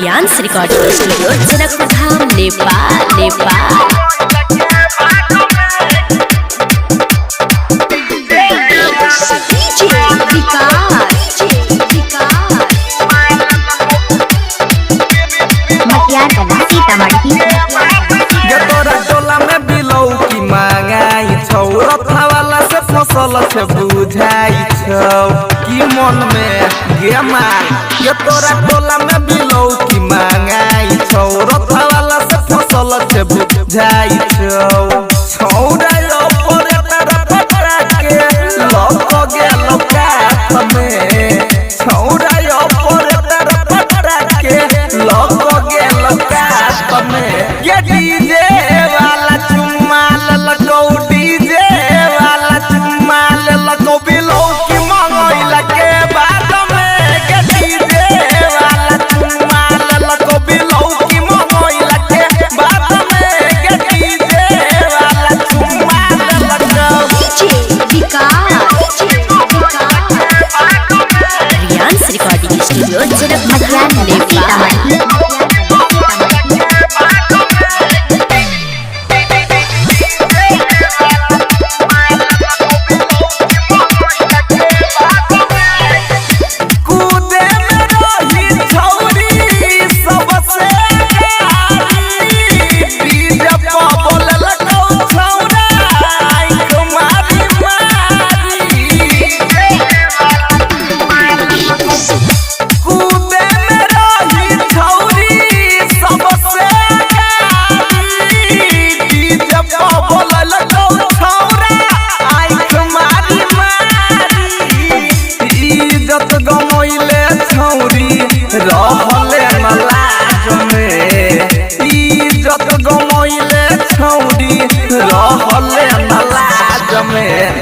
रियांस recording studio Janakpur Dham Nepal. फसल से बुझाई छौ कि मन में गे मार ये तोरा टोला में बिलौ की मांगाई छौ रथा वाला से फसल से बुझाई छौ छौड़ा यो परे तारा पटरा के लग गेल कात में छौड़ा यो परे तारा पटरा के लग गेल कात में ये डीजे वाला चुम्मा ललकौ डीजे वाला चुम्मा ललकौ बिलौ की मंगैला के बाद में के डीजे वाला चुम्मा ललकौ बिलौ की मंगैला के बाद में के डीजे वाला चुम्मा ललकौ रियांस रिकॉर्डिंग स्टूडियो जनकपुर धाम नेपाल। रहले न लाज में इज्जत गमैले छौरी रहले न लाज में।